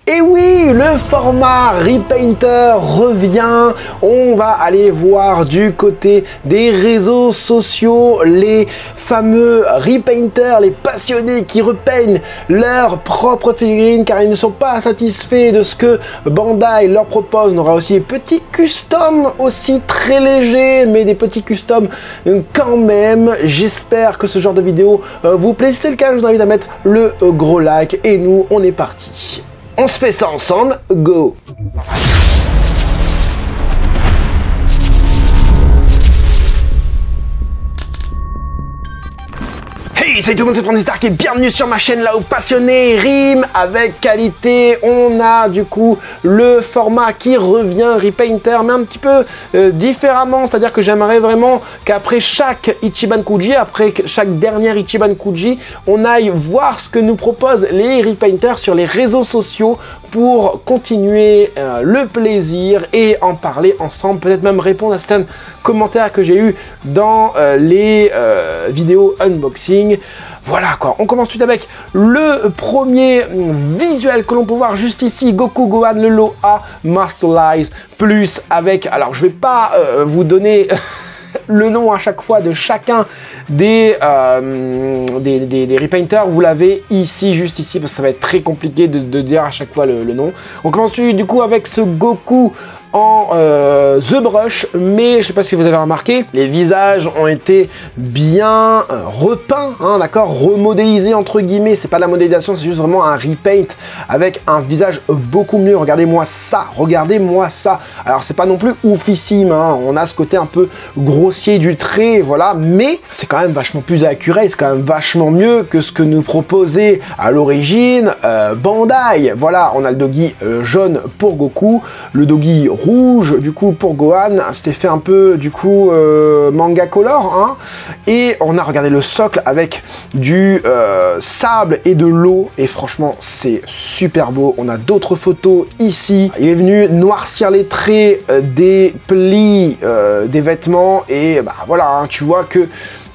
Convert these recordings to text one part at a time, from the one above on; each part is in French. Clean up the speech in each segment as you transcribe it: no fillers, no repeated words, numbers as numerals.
Et oui, le format Repainter revient. On va aller voir du côté des réseaux sociaux les fameux Repainters, les passionnés qui repeignent leurs propres figurines car ils ne sont pas satisfaits de ce que Bandai leur propose. On aura aussi des petits customs aussi très légers, mais des petits customs quand même. J'espère que ce genre de vidéo vous plaît. Si c'est le cas, je vous invite à mettre le gros like et nous, on est parti. On se fait ça ensemble, go! Hey, salut tout le monde, c'est Francis Dark et bienvenue sur ma chaîne là où passionné rime avec qualité. On a du coup le format qui revient, Repainter, mais un petit peu différemment, c'est-à-dire que j'aimerais vraiment qu'après chaque Ichiban Kuji, après chaque dernière Ichiban Kuji, on aille voir ce que nous proposent les Repainters sur les réseaux sociaux pour continuer le plaisir et en parler ensemble, peut-être même répondre à certains commentaires que j'ai eu dans les vidéos unboxing. Voilà quoi, on commence tout de suite avec le premier visuel que l'on peut voir juste ici, Goku Gohan, le lot A Masterlize Plus avec, alors je vais pas vous donner le nom à chaque fois de chacun des Repainters, vous l'avez ici, juste ici, parce que ça va être très compliqué de dire à chaque fois le nom. On commence du coup avec ce Goku en The Brush, mais je sais pas si vous avez remarqué, les visages ont été bien repeints, hein, d'accord, remodélisés entre guillemets, c'est pas de la modélisation, c'est juste vraiment un repaint avec un visage beaucoup mieux. Regardez-moi ça, regardez-moi ça. Alors c'est pas non plus oufissime, hein, on a ce côté un peu grossier du trait, voilà, mais c'est quand même vachement plus accurate, c'est quand même vachement mieux que ce que nous proposait à l'origine Bandai. Voilà, on a le doggy jaune pour Goku, le doggy rouge du coup pour Gohan, c'était fait un peu du coup manga color, hein, et on a regardé le socle avec du sable et de l'eau et franchement c'est super beau. On a d'autres photos ici, il est venu noircir les traits des plis des vêtements et bah voilà, hein, tu vois que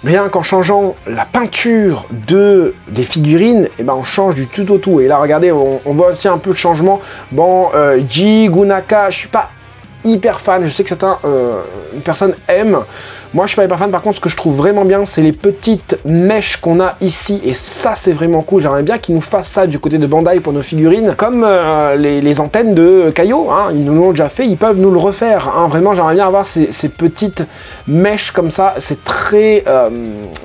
rien qu'en changeant la peinture des figurines, et ben on change du tout au tout. Et là, regardez, on voit aussi un peu de changement. Bon, Ji Gunaka, je suis pas hyper fan. Je sais que certaines personnes aiment. Moi, je suis pas hyper fan. Par contre, ce que je trouve vraiment bien, c'est les petites mèches qu'on a ici. Et ça, c'est vraiment cool. J'aimerais bien qu'ils nous fassent ça du côté de Bandai pour nos figurines. Comme les antennes de Kaio. Hein, ils nous l'ont déjà fait. Ils peuvent nous le refaire. Hein. Vraiment, j'aimerais bien avoir ces petites mèches comme ça. C'est très,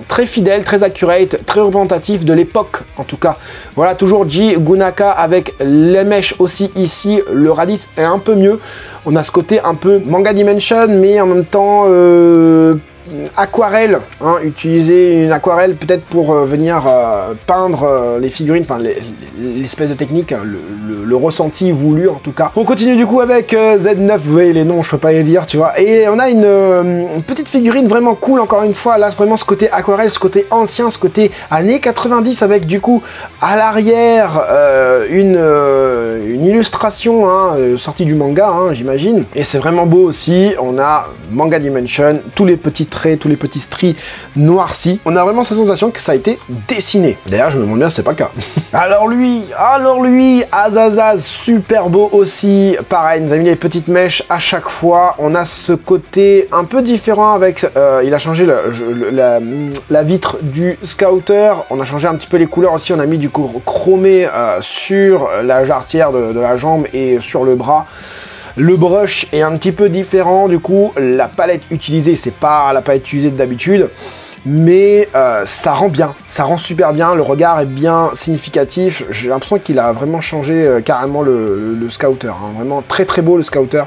très fidèle, très accurate, très représentatif de l'époque, en tout cas. Voilà, toujours Ji Gunaka avec les mèches aussi ici. Le radix est un peu mieux. On a ce côté un peu manga dimension, mais en même temps aquarelle, hein, utiliser une aquarelle peut-être pour venir peindre les figurines, enfin l'espèce de technique, hein, le ressenti voulu en tout cas. On continue du coup avec Z9, vous voyez les noms, je peux pas les dire, tu vois, et on a une petite figurine vraiment cool, encore une fois, là vraiment ce côté aquarelle, ce côté ancien, ce côté années 90 avec du coup à l'arrière une illustration hein, sortie du manga, hein, j'imagine, et c'est vraiment beau aussi. On a manga dimension, tous les petits traits, tous les petits stries noircis. On a vraiment cette sensation que ça a été dessiné. D'ailleurs, je me demande bien si c'est pas le cas. Alors lui, Azazaz, super beau aussi. Pareil, il nous a mis les petites mèches à chaque fois. On a ce côté un peu différent avec... il a changé la vitre du scouter. On a changé un petit peu les couleurs aussi. On a mis du chromé sur la jarretière de la jambe et sur le bras. Le brush est un petit peu différent, du coup, la palette utilisée, c'est pas la palette utilisée d'habitude, mais ça rend bien, ça rend super bien, le regard est bien significatif, j'ai l'impression qu'il a vraiment changé carrément le scouter, hein. Vraiment très très beau le scouter.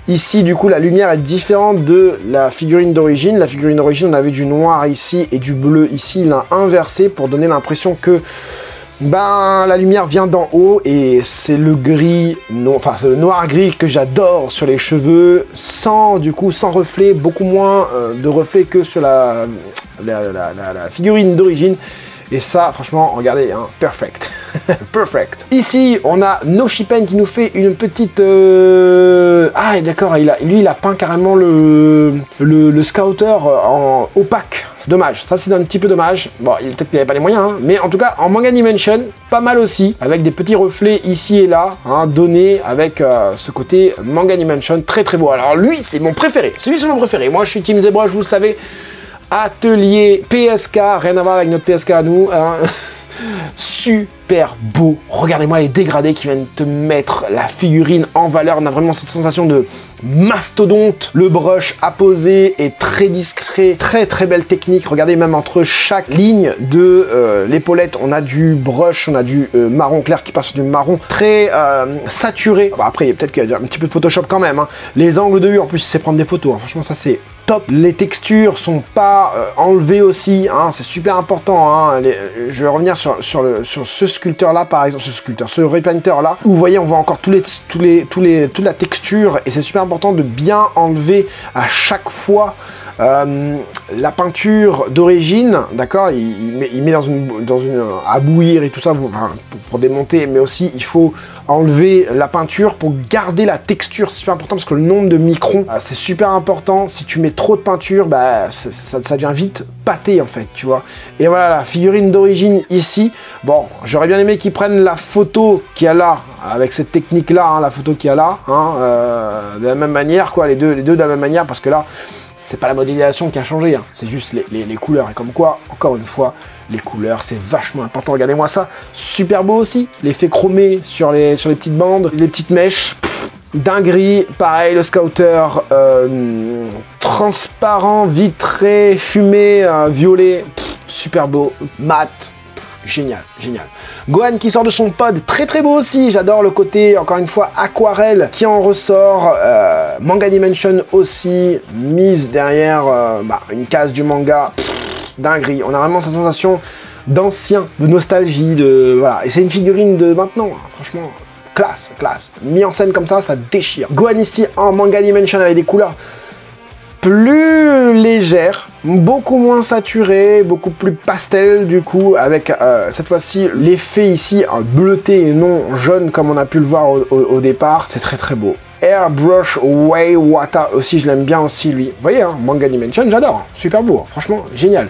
Ici, du coup, la lumière est différente de la figurine d'origine. La figurine d'origine, on avait du noir ici et du bleu ici, il l'a inversé pour donner l'impression que ben la lumière vient d'en haut et c'est le gris, non, enfin c'est le noir gris que j'adore sur les cheveux, sans du coup sans reflet, beaucoup moins de reflets que sur la figurine d'origine. Et ça, franchement, regardez, hein, perfect. Perfect. Ici, on a Noshipen qui nous fait une petite... Ah, d'accord, lui, il a peint carrément le scouter en opaque. C'est dommage, ça c'est un petit peu dommage. Bon, peut-être qu'il n'avait pas les moyens, hein. Mais en tout cas, en Manga Dimension, pas mal aussi, avec des petits reflets ici et là, hein, donnés avec ce côté Manga Dimension, très très beau. Alors lui, c'est mon préféré, celui c'est mon préféré. Moi, je suis Team ZBrush, vous le savez, atelier PSK, rien à voir avec notre PSK à nous, hein. Super beau. Regardez-moi les dégradés qui viennent te mettre la figurine en valeur. On a vraiment cette sensation de mastodonte. Le brush apposé est très discret, très très belle technique. Regardez, même entre chaque ligne de l'épaulette, on a du brush, on a du marron clair qui passe sur du marron très saturé. Bon, après, peut-être qu'il y a un petit peu de Photoshop quand même, hein. Les angles de vue, en plus, c'est prendre des photos, hein. Franchement, ça c'est top. Les textures sont pas enlevées aussi, hein. C'est super important, hein. Je vais revenir sur ce sculpteur là, par exemple, ce repainter là, où vous voyez, on voit encore toute la texture, et c'est super important de bien enlever à chaque fois la peinture d'origine, d'accord. Il met dans une à bouillir et tout ça pour démonter, mais aussi il faut enlever la peinture pour garder la texture. C'est super important parce que le nombre de microns, c'est super important. Si tu mets trop de peinture, bah ça devient vite pâté en fait, tu vois. Et voilà la figurine d'origine ici. Bon, j'aurais bien aimé qu'ils prennent la photo qu'il y a là avec cette technique là, hein, la photo qu'il y a là, hein, de la même manière, quoi, les deux de la même manière, parce que là c'est pas la modélisation qui a changé, hein. C'est juste les couleurs. Et comme quoi, encore une fois, les couleurs, c'est vachement important. Regardez-moi ça, super beau aussi. L'effet chromé sur les petites bandes, les petites mèches. Pff, dinguerie, pareil, le scouter transparent, vitré, fumé, violet. Pff, super beau, mat. Génial, génial. Gohan qui sort de son pod, très très beau aussi. J'adore le côté, encore une fois, aquarelle qui en ressort. Manga Dimension aussi, mise derrière une case du manga. Pff, dinguerie. On a vraiment cette sensation d'ancien, de nostalgie, de voilà. Et c'est une figurine de maintenant, hein, franchement. Classe, classe. Mis en scène comme ça déchire. Gohan ici en Manga Dimension avec des couleurs plus légère, beaucoup moins saturé, beaucoup plus pastel du coup, avec cette fois-ci l'effet ici bleuté et non jaune comme on a pu le voir au départ. C'est très très beau. Airbrush Way Wata aussi, je l'aime bien aussi lui. Vous voyez, hein, Manga Dimension, j'adore, super beau, hein, franchement génial.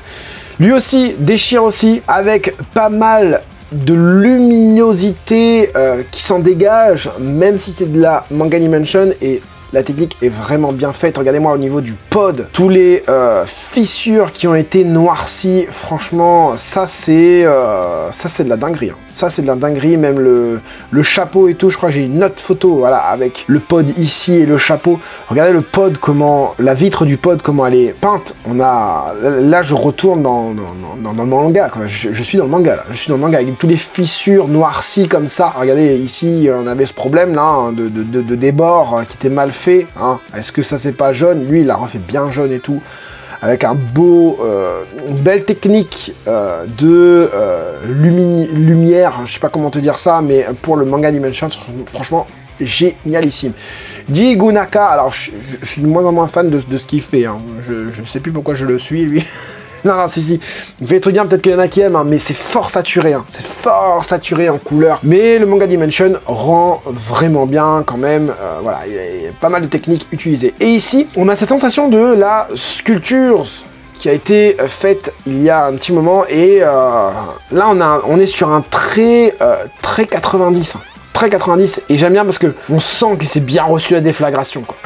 Lui aussi déchire aussi avec pas mal de luminosité qui s'en dégage, même si c'est de la Manga Dimension, et la technique est vraiment bien faite. Regardez-moi au niveau du pod, tous les fissures qui ont été noircies, franchement, ça c'est de la dinguerie, hein. Ça c'est de la dinguerie, même le chapeau et tout. Je crois que j'ai une autre photo, voilà, avec le pod ici et le chapeau. Regardez le pod, comment la vitre du pod, comment elle est peinte. On a là, je retourne dans le manga, quoi. Je suis dans le manga là, je suis dans le manga avec tous les fissures noircies comme ça. Regardez ici, on avait ce problème là, hein, de débord qui était mal fait, hein. Est-ce que ça c'est pas jaune? Lui il l'a refait bien jaune et tout, avec un beau, une belle technique de lumière, je sais pas comment te dire ça, mais pour le Manga Dimension, franchement génialissime. Jigunaka, alors je suis de moins en moins fan de ce qu'il fait, hein. Je sais plus pourquoi je le suis lui. Non, si, il fait des trucs bien, peut-être qu'il y en a qui aiment, hein, mais c'est fort saturé, hein. C'est fort saturé en couleur. Mais le Manga Dimension rend vraiment bien quand même, voilà, il y a pas mal de techniques utilisées. Et ici, on a cette sensation de la sculpture qui a été faite il y a un petit moment, et là on est sur un très 90, hein. Très 90, et j'aime bien parce que on sent que c'est bien reçu la déflagration, quoi.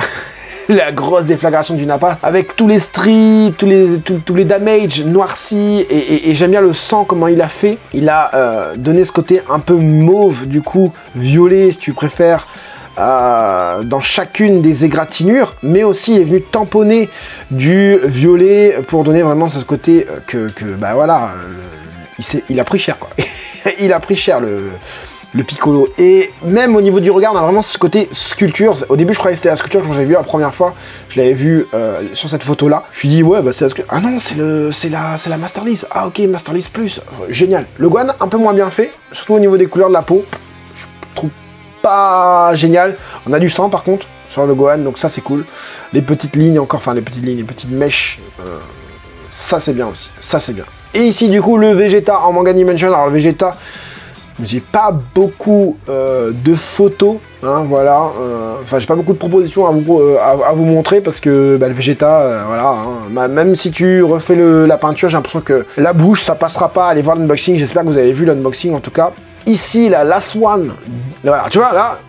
La grosse déflagration du nappa, avec tous les stries, tous les damage noircis, et j'aime bien le sang, comment il a fait. Il a donné ce côté un peu mauve, du coup, violet, si tu préfères, dans chacune des égratignures, mais aussi il est venu tamponner du violet pour donner vraiment ce côté bah voilà, il a pris cher, quoi. Il a pris cher, le Piccolo. Et même au niveau du regard, on a vraiment ce côté sculpture. Au début, je croyais que c'était la sculpture quand j'avais vu la première fois. Je l'avais vu sur cette photo-là. Je me suis dit, ouais, bah c'est la sculpture. Ah non, c'est la Masterless. Ah ok, Masterless Plus. Génial. Le Gohan, un peu moins bien fait, surtout au niveau des couleurs de la peau. Je trouve pas génial. On a du sang, par contre, sur le Gohan, donc ça, c'est cool. Les petites lignes, encore, enfin, les petites mèches, ça, c'est bien aussi. Ça, c'est bien. Et ici, du coup, le Vegeta en Manga Dimension. Alors, le Vegeta, J'ai pas beaucoup de photos, hein, voilà. Enfin, j'ai pas beaucoup de propositions à vous montrer parce que bah, le Vegeta, voilà. Hein, même si tu refais la peinture, j'ai l'impression que la bouche, ça passera pas. Allez voir l'unboxing. J'espère que vous avez vu l'unboxing en tout cas. Ici, la Last One, voilà, tu vois, là,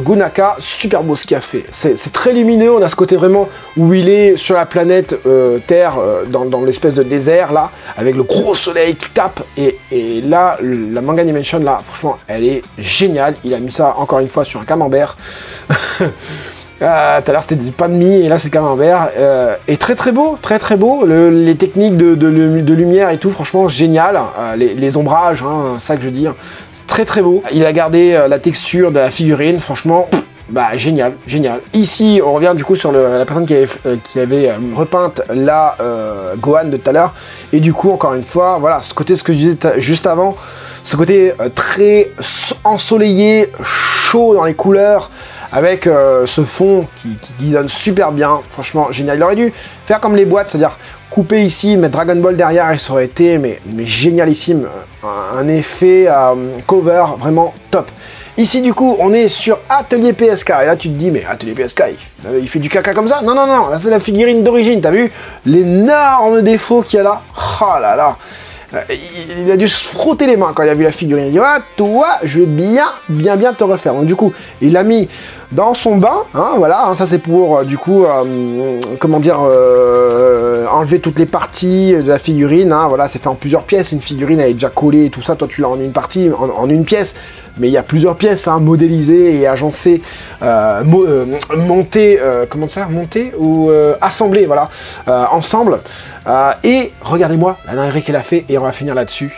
Gunaka, super beau ce qu'il a fait. C'est très lumineux, on a ce côté vraiment où il est sur la planète Terre, dans l'espèce de désert, là, avec le gros soleil qui tape. Et là, la Manga Dimension, là, franchement, elle est géniale. Il a mis ça, encore une fois, sur un camembert. Tout à l'heure c'était du pain de mie et là c'est camembert et très beau, très beau, les techniques de lumière et tout, franchement génial, les ombrages, hein, ça que je dis, c'est très beau. Il a gardé la texture de la figurine, franchement, bah génial. Ici on revient du coup sur la personne qui avait repeinte la Gohan de tout à l'heure, et du coup encore une fois, voilà, ce côté, ce que je disais juste avant, ce côté très ensoleillé, chaud dans les couleurs, avec ce fond qui donne super bien, franchement génial. Il aurait dû faire comme les boîtes, c'est-à-dire couper ici, mettre Dragon Ball derrière, et ça aurait été mais génialissime, un effet cover vraiment top. Ici du coup on est sur Atelier PSK, et là tu te dis mais Atelier PSK il fait du caca comme ça? Non, là c'est la figurine d'origine, t'as vu l'énorme défaut qu'il y a là? Oh là là, il a dû se frotter les mains quand il a vu la figurine. Il dit ah, toi, je vais bien te refaire. Donc du coup, il l'a mis dans son bain, hein, voilà. Hein, ça c'est pour du coup, comment dire, enlever toutes les parties de la figurine. Hein, voilà, c'est fait en plusieurs pièces. Une figurine elle est déjà collée et tout ça. Toi, tu l'as en une partie, en une pièce. Mais il y a plusieurs pièces, hein, modélisées et agencées, montées, comment ça, montées ou assemblées, voilà, ensemble. Et regardez-moi la dinguerie qu'elle a fait, et on va finir là-dessus.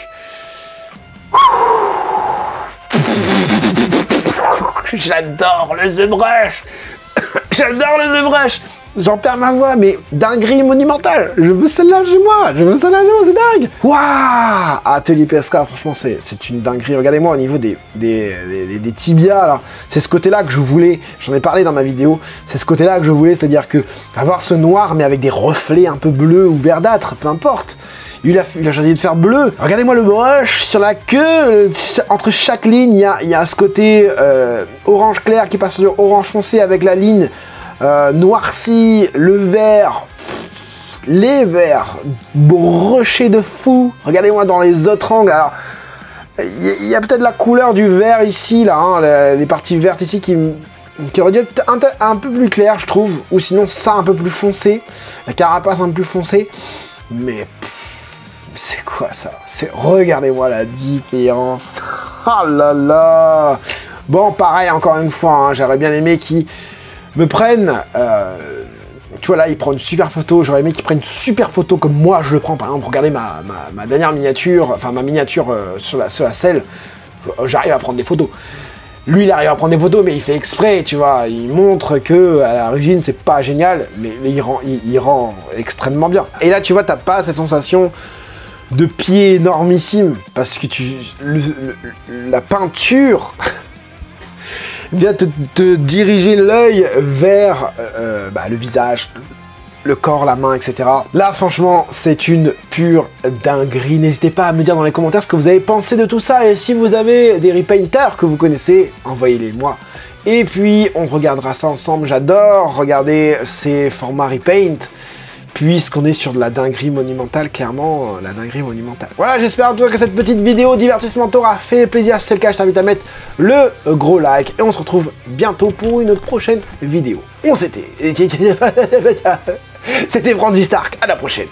J'adore le ZBrush. J'adore le ZBrush. J'en perds ma voix, mais dinguerie monumentale. Je veux celle-là chez moi. C'est dingue. Waouh, Atelier PSK, franchement, c'est une dinguerie. Regardez-moi au niveau des tibias, là. C'est ce côté-là que je voulais. J'en ai parlé dans ma vidéo. C'est ce côté-là que je voulais, c'est-à-dire que avoir ce noir, mais avec des reflets un peu bleus ou verdâtres, peu importe. Il a choisi de faire bleu. Regardez-moi le brush sur la queue. Entre chaque ligne, il y a ce côté orange clair qui passe sur orange foncé avec la ligne noirci, le vert, les verts brochés de fou. Regardez-moi dans les autres angles. Alors, il y a peut-être la couleur du vert ici, là, hein, les parties vertes ici qui aurait dû être un peu plus clair, je trouve, ou sinon ça un peu plus foncé, la carapace un peu plus foncée. Mais c'est quoi ça? Regardez-moi la différence. Oh là là. Bon, pareil, encore une fois, hein, j'aurais bien aimé qu'ils me prennent, tu vois là, il prend une super photo, j'aurais aimé qu'il prenne une super photo comme moi je le prends. Par exemple, regardez ma dernière miniature, enfin ma miniature sur la selle, j'arrive à prendre des photos. Lui, il arrive à prendre des photos, mais il fait exprès, tu vois, il montre que à l'origine c'est pas génial, mais il rend extrêmement bien. Et là, tu vois, t'as pas cette sensation de pied énormissime, parce que la peinture vient te diriger l'œil vers le visage, le corps, la main, etc. Là, franchement, c'est une pure dinguerie. N'hésitez pas à me dire dans les commentaires ce que vous avez pensé de tout ça. Et si vous avez des repainters que vous connaissez, envoyez-les moi. Et puis, on regardera ça ensemble. J'adore regarder ces formats repaint, puisqu'on est sur de la dinguerie monumentale, clairement, la dinguerie monumentale. Voilà, j'espère en tout cas que cette petite vidéo divertissement t'aura fait plaisir. Si c'est le cas, je t'invite à mettre le gros like, et on se retrouve bientôt pour une prochaine vidéo. C'était Brandy Stark, à la prochaine.